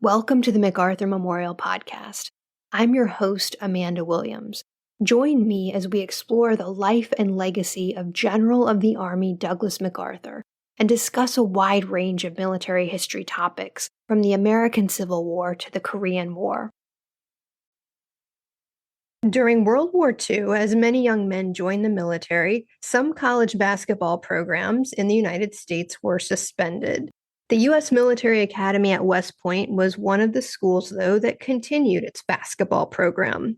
Welcome to the MacArthur Memorial Podcast. I'm your host, Amanda Williams. Join me as we explore the life and legacy of General of the Army Douglas MacArthur and discuss a wide range of military history topics, from the American Civil War to the Korean War. During World War II, as many young men joined the military, some college basketball programs in the United States were suspended. The U.S. Military Academy at West Point was one of the schools, though, that continued its basketball program.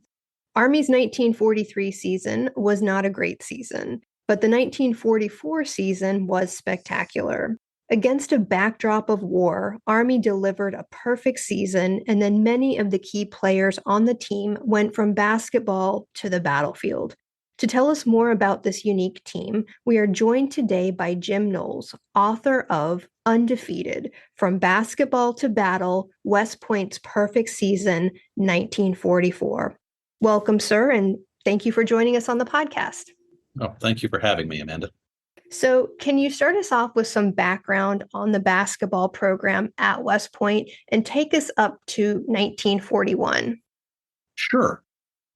Army's 1943 season was not a great season, but the 1944 season was spectacular. Against a backdrop of war, Army delivered a perfect season, and then many of the key players on the team went from basketball to the battlefield. To tell us more about this unique team, we are joined today by Jim Noles, author of Undefeated, From Basketball to Battle, West Point's Perfect Season, 1944. Welcome, sir, and thank you for joining us on the podcast. Oh, thank you for having me, Amanda. So can you start us off with some background on the basketball program at West Point and take us up to 1941? Sure.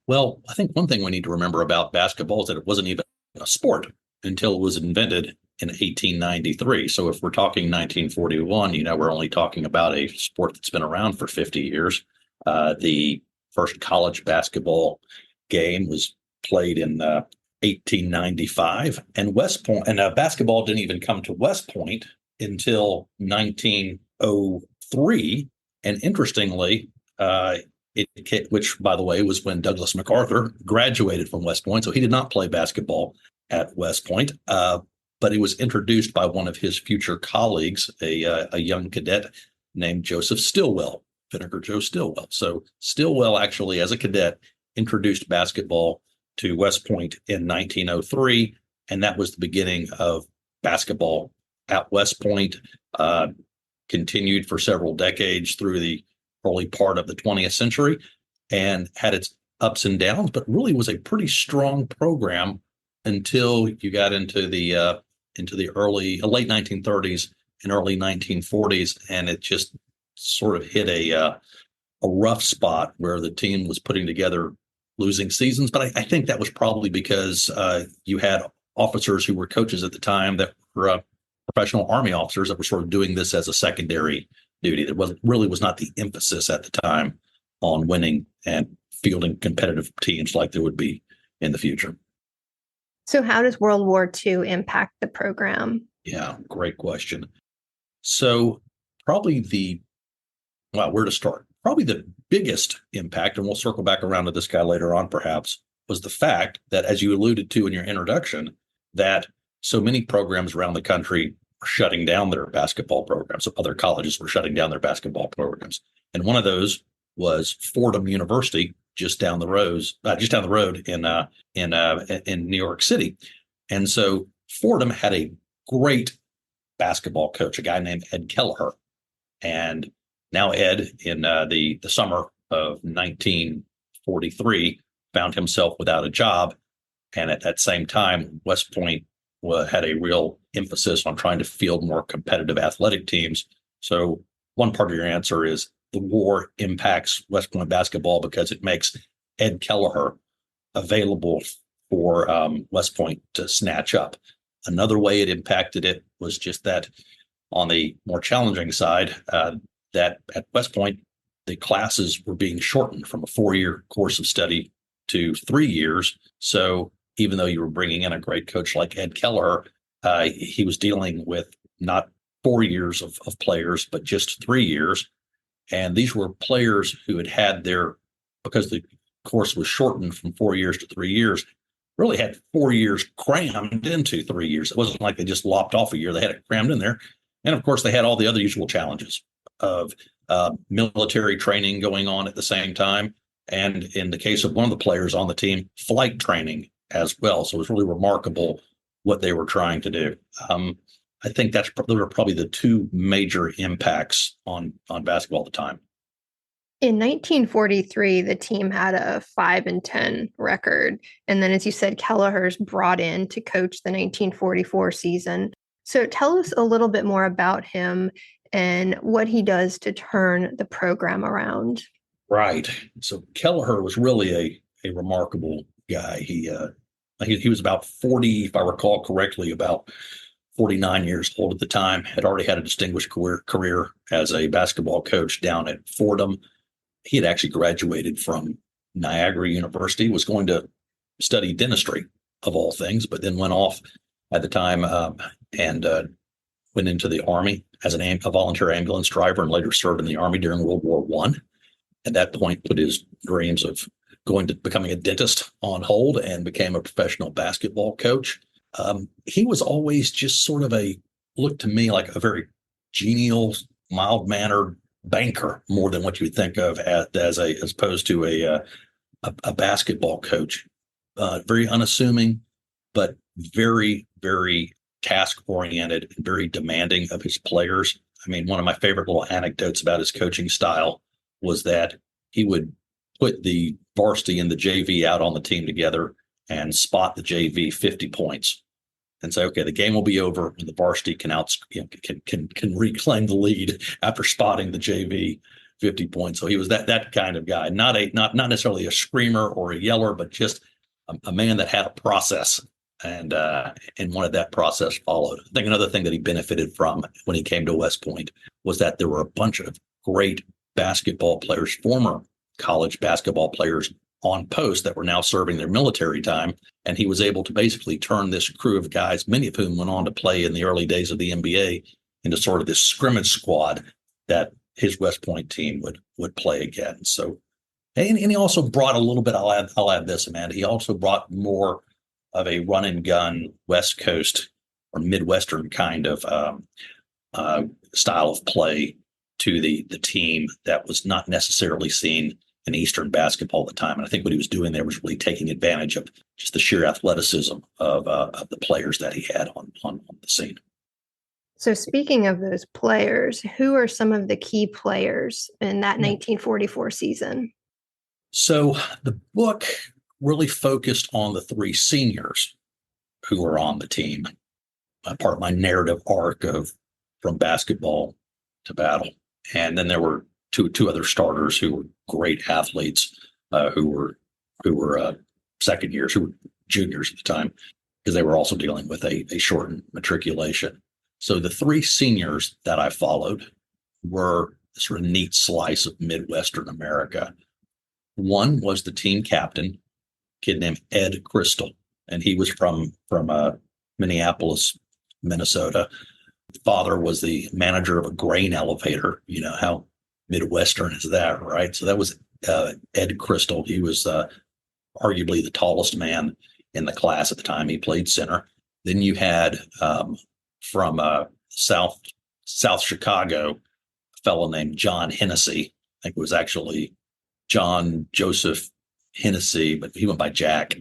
Well, I think one thing we need to remember about basketball is that it wasn't even a sport until it was invented in 1893. So if we're talking 1941, we're only talking about a sport that's been around for 50 years. The first college basketball game was played in 1895, and West Point, and basketball didn't even come to West Point until 1903. And interestingly, which, by the way, was when Douglas MacArthur graduated from West Point. So he did not play basketball at West Point, but he was introduced by one of his future colleagues, a young cadet named Joseph Stilwell, Vinegar Joe Stilwell. So Stilwell actually, as a cadet, introduced basketball to West Point in 1903, and that was the beginning of basketball at West Point. Continued for several decades through the early part of the 20th century and had its ups and downs, but really was a pretty strong program until you got into the late 1930s and early 1940s, and it just sort of hit a rough spot where the team was putting together losing seasons. But I think that was probably because you had officers who were coaches at the time that were professional Army officers that were sort of doing this as a secondary duty. There was not the emphasis at the time on winning and fielding competitive teams like there would be in the future. So how does World War II impact the program? Yeah, great question. So probably where to start? Probably the biggest impact, and we'll circle back around to this guy later on perhaps, was the fact that, as you alluded to in your introduction, that so many programs around the country were shutting down their basketball programs. So other colleges were shutting down their basketball programs. And one of those was Fordham University, just down the road in New York City. And so Fordham had a great basketball coach, a guy named Ed Kelleher. And now Ed, in the summer of 1943, found himself without a job. And at that same time, West Point had a real emphasis on trying to field more competitive athletic teams. So one part of your answer is the war impacts West Point basketball because it makes Ed Kelleher available for West Point to snatch up. Another way it impacted it was just that on the more challenging side, that at West Point, the classes were being shortened from a 4-year course of study to 3 years. So even though you were bringing in a great coach like Ed Kelleher, he was dealing with not 4 years of players, but just 3 years. And these were players who had because the course was shortened from 4 years to 3 years, really had 4 years crammed into 3 years. It wasn't like they just lopped off a year. They had it crammed in there. And of course, they had all the other usual challenges of military training going on at the same time. And in the case of one of the players on the team, flight training as well. So it was really remarkable what they were trying to do. I think those are probably the two major impacts on basketball at the time. In 1943, the team had a 5-10 record. And then, as you said, Kelleher's brought in to coach the 1944 season. So tell us a little bit more about him and what he does to turn the program around. Right. So Kelleher was really a remarkable guy. He was about 40, if I recall correctly, about 49 years old at the time, had already had a distinguished career as a basketball coach down at Fordham. He had actually graduated from Niagara University, was going to study dentistry of all things, but then went off at the time and went into the Army as a volunteer ambulance driver and later served in the Army during World War I. At that point, put his dreams of going to becoming a dentist on hold and became a professional basketball coach. He was always just sort of looked to me like a very genial, mild-mannered banker more than what you would think of as opposed to a basketball coach. Very unassuming, but very, very task-oriented and very demanding of his players. I mean, one of my favorite little anecdotes about his coaching style was that he would put the varsity and the JV out on the team together and spot the JV 50 points and say, okay, the game will be over when the varsity can reclaim the lead after spotting the JV 50 points. So he was that kind of guy, not necessarily a screamer or a yeller, but just a man that had a process and wanted that process followed. I think another thing that he benefited from when he came to West Point was that there were a bunch of great basketball players, former college basketball players on post that were now serving their military time. And he was able to basically turn this crew of guys, many of whom went on to play in the early days of the NBA, into sort of this scrimmage squad that his West Point team would play again. So, and he also brought a little bit, I'll add this, Amanda, he also brought more of a run and gun West Coast or Midwestern kind of style of play to the team that was not necessarily seen in Eastern basketball at the time. And I think what he was doing there was really taking advantage of just the sheer athleticism of the players that he had on the scene. So speaking of those players, who are some of the key players in that 1944 season? So the book really focused on the three seniors who were on the team, part of my narrative arc of from basketball to battle. And then there were two other starters who were great athletes, who were second years, who were juniors at the time, because they were also dealing with a shortened matriculation. So the three seniors that I followed were sort of neat slice of Midwestern America. One was the team captain, a kid named Ed Crystal, and he was from Minneapolis, Minnesota. Father was the manager of a grain elevator. You know how Midwestern is that, right? So that was Ed Crystal. He was arguably the tallest man in the class at the time. He played center. Then you had from South Chicago, a fellow named John Hennessy. I think it was actually John Joseph Hennessy, but he went by Jack.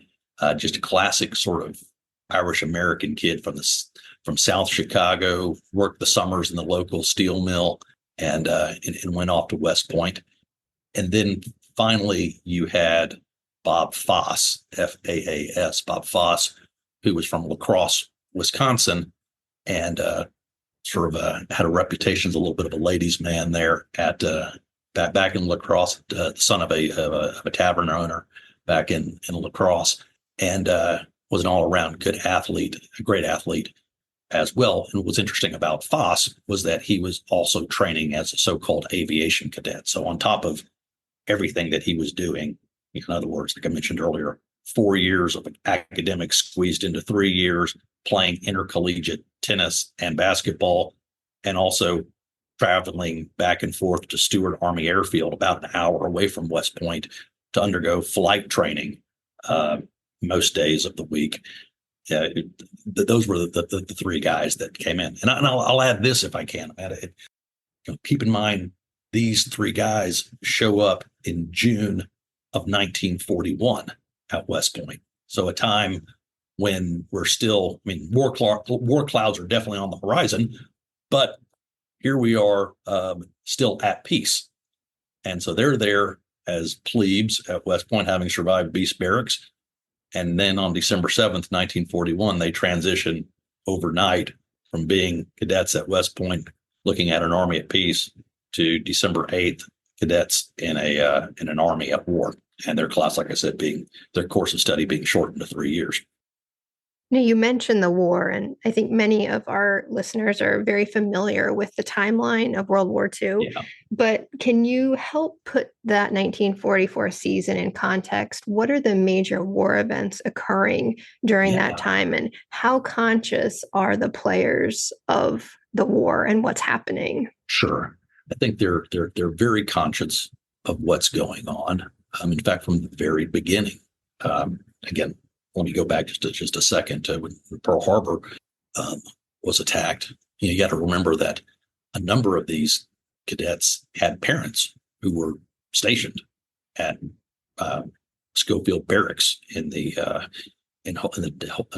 Just a classic sort of Irish American kid from South Chicago, worked the summers in the local steel mill, and went off to West Point. And then finally, you had Bob Foss, Faas, Bob Foss, who was from La Crosse, Wisconsin, and sort of had a reputation as a little bit of a ladies' man there at back in La Crosse, the son of a tavern owner back in La Crosse, and was an all-around good athlete, a great athlete as well. And what was interesting about Foss was that he was also training as a so-called aviation cadet. So on top of everything that he was doing, in other words, like I mentioned earlier, 4 years of academics squeezed into 3 years, playing intercollegiate tennis and basketball, and also traveling back and forth to Stewart Army Airfield, about an hour away from West Point, to undergo flight training most days of the week. Those were the three guys that came in. And I'll add this if I can. Keep in mind, these three guys show up in June of 1941 at West Point. So a time when we're still, war clouds are definitely on the horizon, but here we are still at peace. And so they're there as plebes at West Point, having survived Beast Barracks. And then on December 7th, 1941, they transition overnight from being cadets at West Point looking at an army at peace to December 8th, cadets in an army at war, and their class, like I said, being their course of study being shortened to 3 years. Now, you mentioned the war, and I think many of our listeners are very familiar with the timeline of World War II. Yeah. But can you help put that 1944 season in context? What are the major war events occurring during that time, and how conscious are the players of the war and what's happening? Sure. I think they're very conscious of what's going on. In fact, from the very beginning. Again, let me go back just a second to when Pearl Harbor was attacked. You got to remember that a number of these cadets had parents who were stationed at Schofield Barracks in the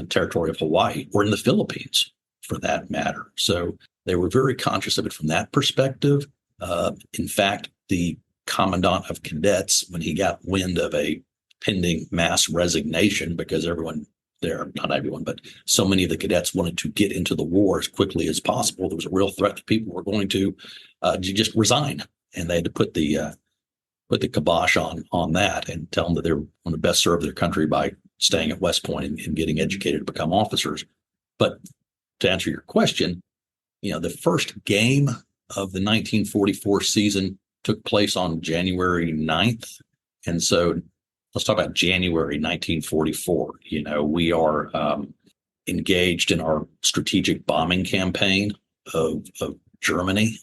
territory of Hawaii, or in the Philippines, for that matter. So they were very conscious of it from that perspective. In fact, the commandant of cadets, when he got wind of a pending mass resignation, because everyone there, not everyone, but so many of the cadets wanted to get into the war as quickly as possible, there was a real threat that people were going to just resign, and they had to put the kibosh on that and tell them that they were going to best serve their country by staying at West Point and getting educated to become officers. But to answer your question, the first game of the 1944 season took place on January 9th. And so let's talk about January 1944. We are engaged in our strategic bombing campaign of Germany,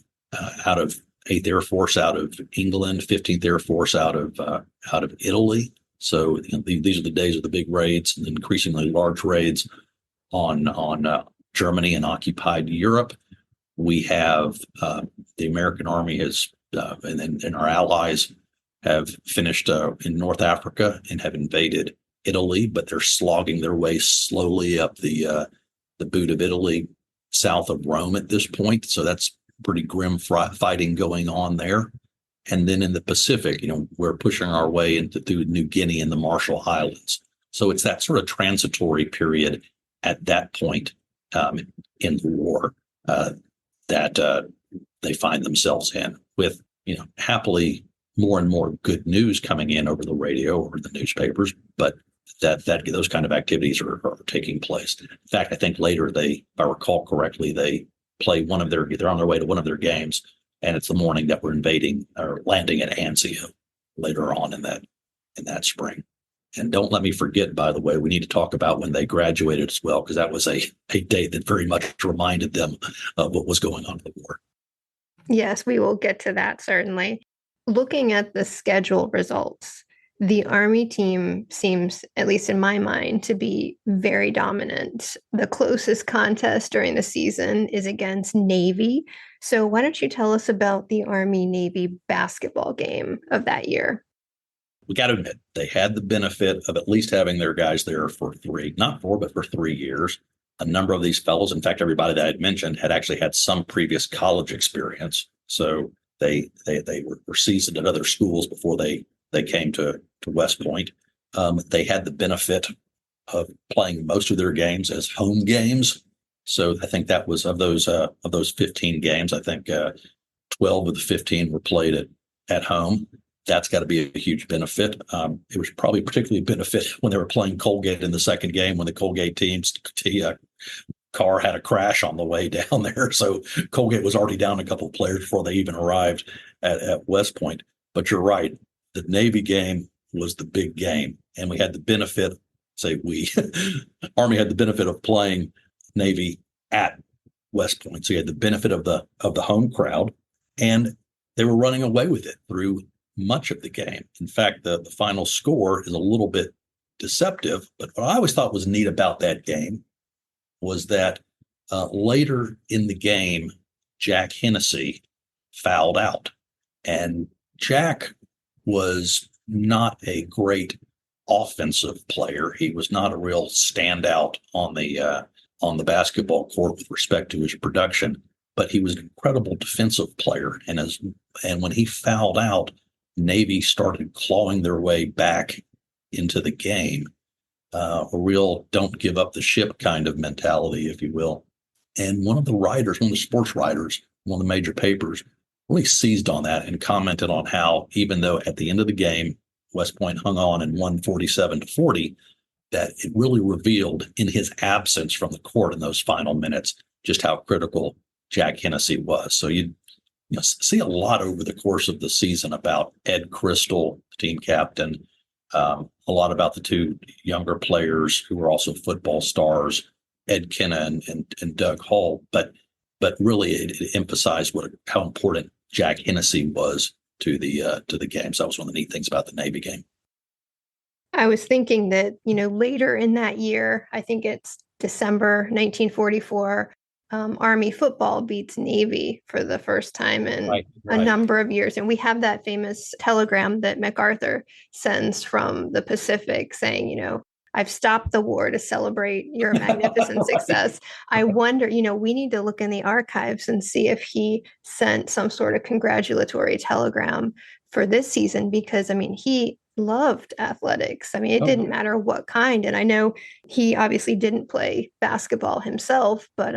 out of 8th Air Force out of England, 15th Air Force out of Italy. So these are the days of the big raids and increasingly large raids on Germany and occupied Europe. We have the American Army has and our allies have finished in North Africa and have invaded Italy, but they're slogging their way slowly up the boot of Italy south of Rome at this point. So that's pretty grim fighting going on there. And then in the Pacific, we're pushing our way through New Guinea and the Marshall Islands. So it's that sort of transitory period at that point in the war that they find themselves in, with happily more and more good news coming in over the radio or the newspapers, but that those kind of activities are taking place. In fact, I think later if I recall correctly, they play they're on their way to one of their games, and it's the morning that we're invading or landing at Anzio later on in that spring. And don't let me forget, by the way, we need to talk about when they graduated as well, because that was a date that very much reminded them of what was going on in the war. Yes, we will get to that, certainly. Looking at the schedule results, the Army team seems, at least in my mind, to be very dominant. The closest contest during the season is against Navy. So why don't you tell us about the Army-Navy basketball game of that year? We got to admit, they had the benefit of at least having their guys there for not 4, but for 3 years. A number of these fellows, in fact, everybody that I had mentioned, had actually had some previous college experience. So they were seasoned at other schools before they came to West Point. They had the benefit of playing most of their games as home games. So I think that was of those 15 games, I think 12 of the 15 were played at home. That's got to be a huge benefit. It was probably particularly a benefit when they were playing Colgate in the second game, when the Colgate team's car had a crash on the way down there. So Colgate was already down a couple of players before they even arrived at West Point. But you're right. The Navy game was the big game. And we had the benefit, Army had the benefit of playing Navy at West Point. So you had the benefit of the home crowd, and they were running away with it through much of the game. In fact, the final score is a little bit deceptive, but what I always thought was neat about that game was that later in the game, Jack Hennessy fouled out. And Jack was not a great offensive player. He was not a real standout on the basketball court with respect to his production, but he was an incredible defensive player. And when he fouled out, Navy started clawing their way back into the game, a real don't give up the ship kind of mentality, if you will. And one of the sports writers one of the major papers, really seized on that and commented on how, even though at the end of the game, West Point hung on and won 47-40, that it really revealed in his absence from the court in those final minutes just how critical Jack Hennessy was. So you see a lot over the course of the season about Ed Crystal, the team captain, a lot about the two younger players who were also football stars, Ed Kenna and Doug Hall. But really, it emphasized how important Jack Hennessy was to the games. That was one of the neat things about the Navy game. I was thinking that, later in that year, I think it's December 1944, Army football beats Navy for the first time in a number of years. And we have that famous telegram that MacArthur sends from the Pacific saying, I've stopped the war to celebrate your magnificent success. I wonder, we need to look in the archives and see if he sent some sort of congratulatory telegram for this season, because, he loved athletics. It didn't matter what kind. And I know he obviously didn't play basketball himself, but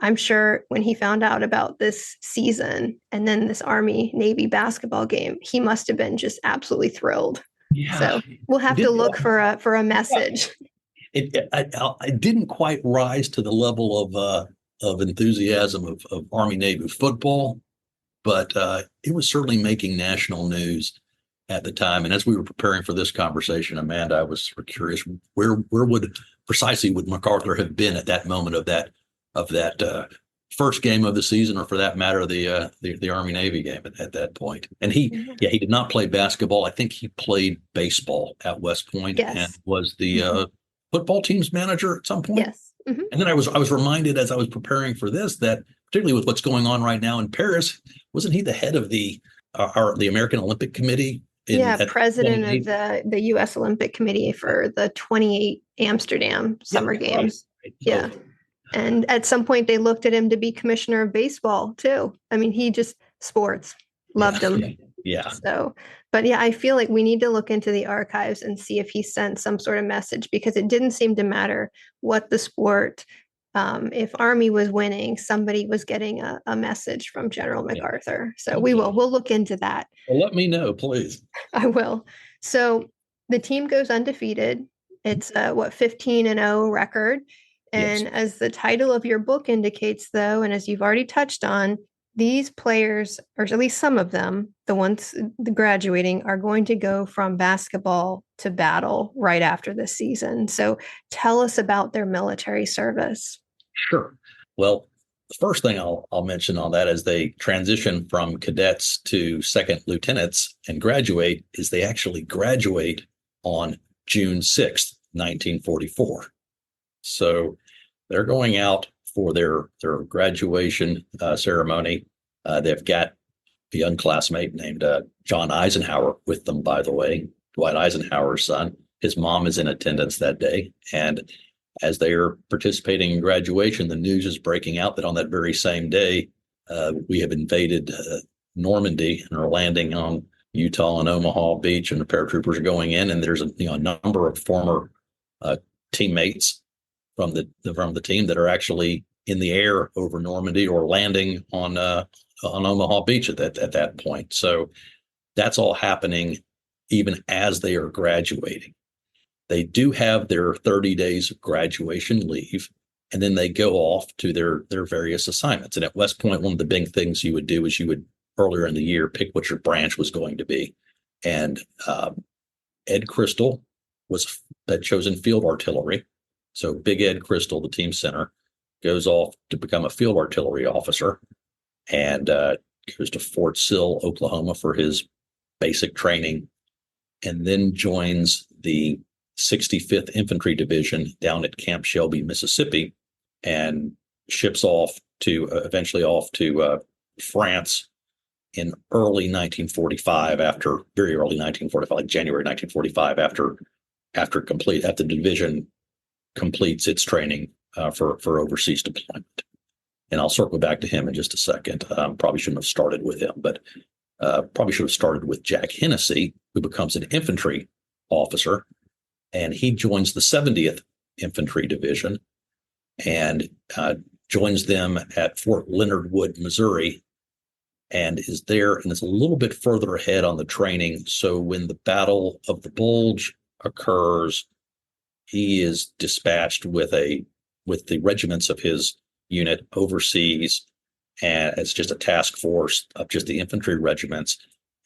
I'm sure when he found out about this season and then this Army-Navy basketball game, he must have been just absolutely thrilled. Yeah. So we'll have to look for a message. It didn't quite rise to the level of enthusiasm of Army-Navy football, but it was certainly making national news at the time. And as we were preparing for this conversation, Amanda, I was curious, where would MacArthur have been at that moment of that first game of the season, or for that matter, the Army-Navy game at that point? And he did not play basketball. I think he played baseball at West Point and was the football team's manager at some point. Yes. Mm-hmm. And then I was reminded as I was preparing for this that, particularly with what's going on right now in Paris, wasn't he the head of the American Olympic Committee? President of the U.S. Olympic Committee for the 28 Amsterdam Summer Games. Right. Yeah. And at some point they looked at him to be commissioner of baseball too. He just sports, loved him. Yeah. So, but I feel like we need to look into the archives and see if he sent some sort of message, because it didn't seem to matter what the sport. If Army was winning, somebody was getting a message from General MacArthur. So we'll look into that. Well, let me know, please. I will. So the team goes undefeated. It's 15-0 record. And as the title of your book indicates, though, and as you've already touched on, these players, or at least some of them, the ones graduating, are going to go from basketball to battle right after this season. So tell us about their military service. Sure. Well, the first thing I'll mention on that as they transition from cadets to second lieutenants and graduate is they actually graduate on June 6th, 1944. So they're going out for their graduation ceremony. They've got a young classmate named John Eisenhower with them, by the way, Dwight Eisenhower's son. His mom is in attendance that day. And as they are participating in graduation, the news is breaking out that on that very same day, we have invaded Normandy and are landing on Utah and Omaha Beach, and the paratroopers are going in. And there's a number of former teammates from the team that are actually in the air over Normandy or landing on Omaha Beach at that point. So that's all happening even as they are graduating. They do have their 30 days of graduation leave, and then they go off to their various assignments. And at West Point, one of the big things you would do is you would, earlier in the year, pick what your branch was going to be. And Ed Crystal had chosen field artillery. So Big Ed Crystal, the team center, goes off to become a field artillery officer and goes to Fort Sill, Oklahoma for his basic training, and then joins the 65th Infantry Division down at Camp Shelby, Mississippi, and ships eventually off to France in early 1945, very early 1945, like January 1945, after the division completes its training for overseas deployment. And I'll circle back to him in just a second. Probably shouldn't have started with him, but probably should have started with Jack Hennessy, who becomes an infantry officer, and he joins the 70th Infantry Division and joins them at Fort Leonard Wood, Missouri, and is there and is a little bit further ahead on the training. So when the Battle of the Bulge occurs, he is dispatched with the regiments of his unit overseas, and it's just a task force of just the infantry regiments,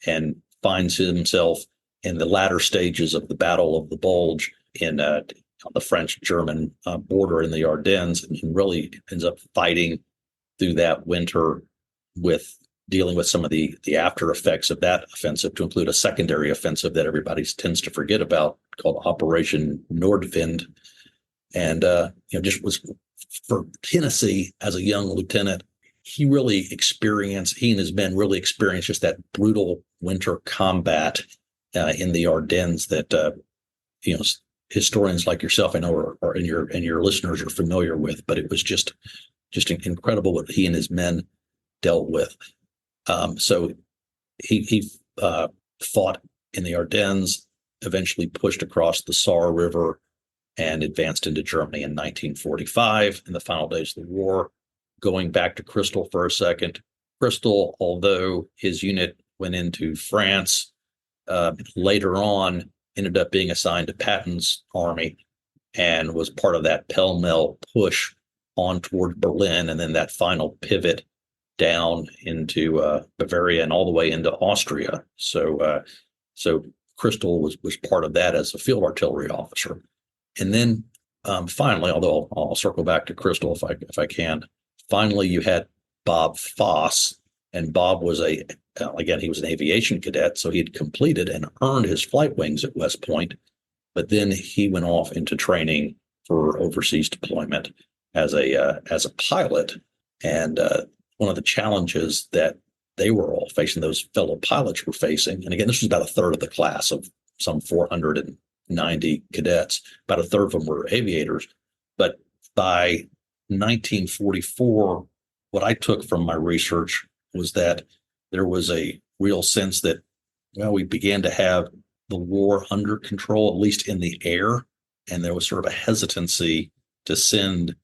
and finds himself in the latter stages of the Battle of the Bulge on the French-German border in the Ardennes, and really ends up fighting through that winter with dealing with some of the after effects of that offensive, to include a secondary offensive that everybody tends to forget about called Operation Nordwind. And, just was for Tennessee as a young lieutenant, he and his men really experienced just that brutal winter combat in the Ardennes that, historians like yourself, I know, and your listeners are familiar with, but it was just incredible what he and his men dealt with. So he fought in the Ardennes, eventually pushed across the Saar River, and advanced into Germany in 1945 in the final days of the war. Going back to Crystal for a second, Crystal, although his unit went into France, later on ended up being assigned to Patton's army and was part of that pell-mell push on toward Berlin, and then that final pivot down into Bavaria and all the way into Austria. So Crystal was part of that as a field artillery officer. And then finally, although I'll circle back to Crystal if I can, finally you had Bob Foss, and Bob was he was an aviation cadet, so he had completed and earned his flight wings at West Point, but then he went off into training for overseas deployment as a pilot. And one of the challenges that they were all facing, those fellow pilots were facing, and again, this was about a third of the class of some 490 cadets, about a third of them were aviators. But by 1944, what I took from my research was that there was a real sense that, we began to have the war under control, at least in the air, and there was sort of a hesitancy to send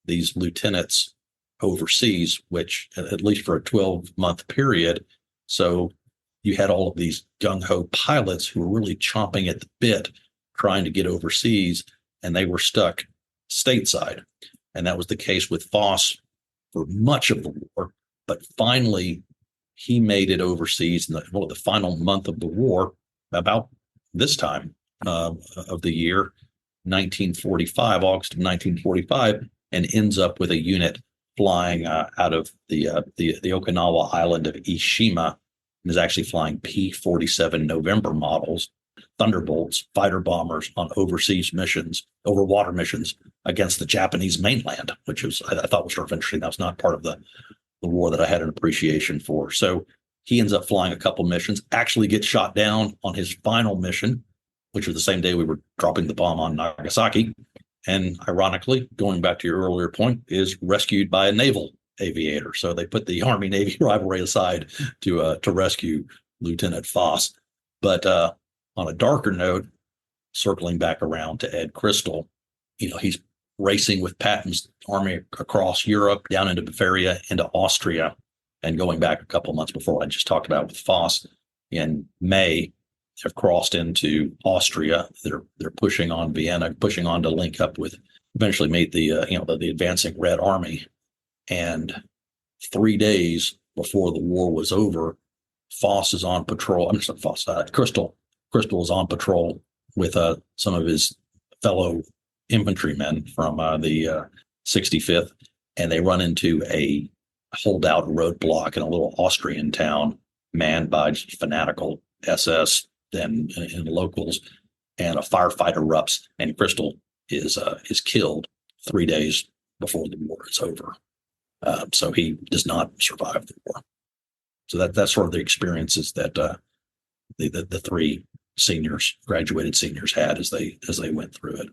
these lieutenants overseas, which at least for a 12-month period. So you had all of these gung-ho pilots who were really chomping at the bit, trying to get overseas, and they were stuck stateside. And that was the case with Foss for much of the war. But finally, he made it overseas in the final month of the war, about this time of the year, 1945, August of 1945, and ends up with a unit flying out of the Okinawa island of Ishima, and is actually flying P-47 November models, Thunderbolts, fighter bombers on overseas missions, over water missions against the Japanese mainland, which I thought was sort of interesting. That was not part of the war that I had an appreciation for. So he ends up flying a couple missions, actually gets shot down on his final mission, which was the same day we were dropping the bomb on Nagasaki. And ironically, going back to your earlier point, is rescued by a naval aviator. So they put the Army-Navy rivalry aside to rescue Lieutenant Foss. But on a darker note, circling back around to Ed Crystal, he's racing with Patton's army across Europe, down into Bavaria, into Austria, and going back a couple of months before what I just talked about with Foss, in May, have crossed into Austria. They're pushing on Vienna, pushing on to link up with, eventually meet the advancing Red Army. And 3 days before the war was over, Foss is on patrol. I'm sorry, Crystal is on patrol with some of his fellow infantrymen from the 65th, and they run into a holdout roadblock in a little Austrian town manned by fanatical SS and locals, and a firefight erupts, and Crystal is killed 3 days before the war is over. So he does not survive the war. So that's sort of the experiences that the three graduated seniors had as they went through it.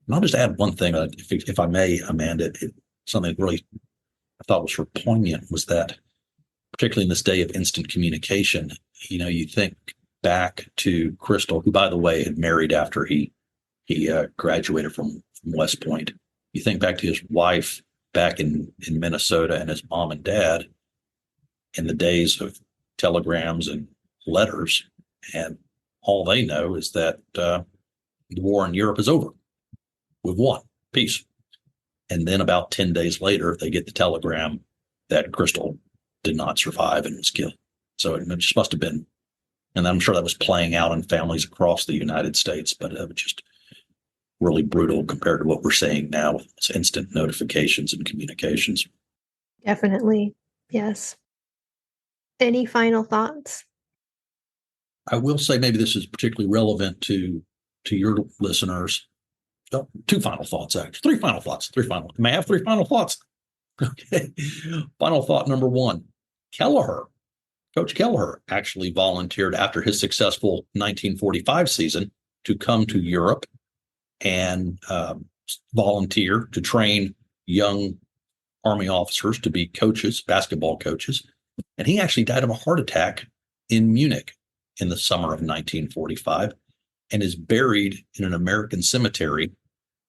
And I'll just add one thing, if I may, Amanda, something that really I thought was sort of poignant was that, particularly in this day of instant communication, you think back to Crystal, who, by the way, had married after he graduated from West Point. You think back to his wife back in Minnesota and his mom and dad, in the days of telegrams and letters. And all they know is that the war in Europe is over. We've won. Peace. And then about 10 days later, they get the telegram that Crystal did not survive and was killed. So it just must have been, and I'm sure that was playing out in families across the United States, but it was just really brutal compared to what we're seeing now with instant notifications and communications. Definitely. Yes. Any final thoughts? I will say maybe this is particularly relevant to your listeners. Oh, two final thoughts, actually. Three final thoughts. May I have three final thoughts? Okay. Final thought number one, Coach Kelleher actually volunteered after his successful 1945 season to come to Europe and volunteer to train young Army officers to be coaches, basketball coaches. And he actually died of a heart attack in Munich in the summer of 1945 and is buried in an American cemetery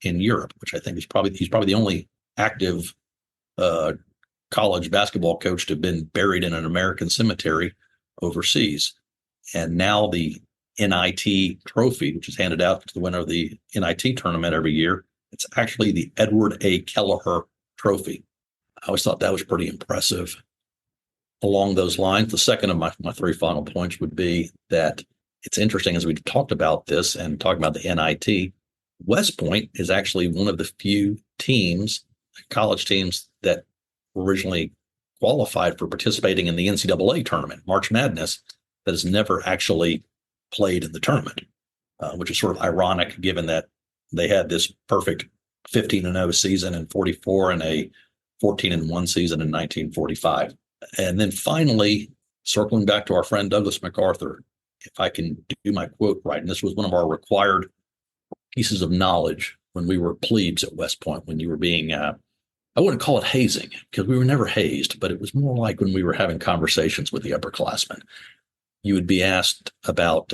in Europe, which I think is he's probably the only active college basketball coach to have been buried in an American cemetery overseas. And now the NIT trophy, which is handed out to the winner of the NIT tournament every year, it's actually the Edward A. Kelleher Trophy. I always thought that was pretty impressive. Along those lines, the second of my three final points would be that it's interesting as we talked about this and talking about the NIT, West Point is actually one of the few teams, college teams, that originally qualified for participating in the NCAA tournament, March Madness, that has never actually played in the tournament, which is sort of ironic given that they had this perfect 15-0 season in 44 and a 14-1 season in 1945. And then finally, circling back to our friend Douglas MacArthur, if I can do my quote right, and this was one of our required pieces of knowledge when we were plebes at West Point, when you were being, I wouldn't call it hazing because we were never hazed, but it was more like when we were having conversations with the upperclassmen. You would be asked about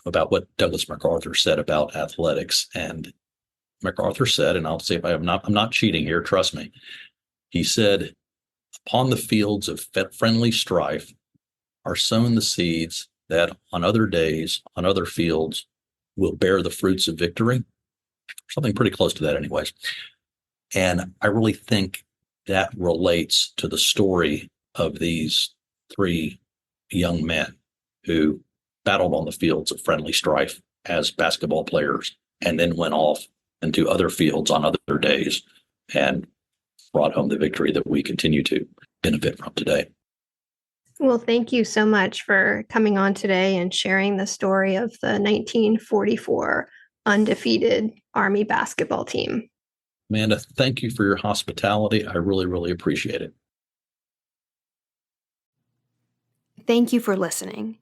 what Douglas MacArthur said about athletics, and MacArthur said, and I'll say if I'm not cheating here, trust me. He said, "Upon the fields of friendly strife are sown the seeds that on other days, on other fields, will bear the fruits of victory." Something pretty close to that, anyways. And I really think that relates to the story of these three young men who battled on the fields of friendly strife as basketball players and then went off into other fields on other days and brought home the victory that we continue to benefit from today. Well, thank you so much for coming on today and sharing the story of the 1944 undefeated Army basketball team. Amanda, thank you for your hospitality. I really, really appreciate it. Thank you for listening.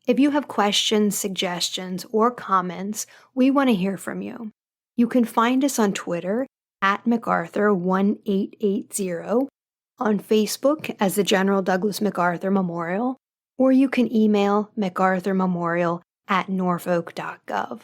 If you have questions, suggestions, or comments, we want to hear from you. You can find us on Twitter at MacArthur1880, on Facebook as the General Douglas MacArthur Memorial, or you can email MacArthurMemorial@norfolk.gov.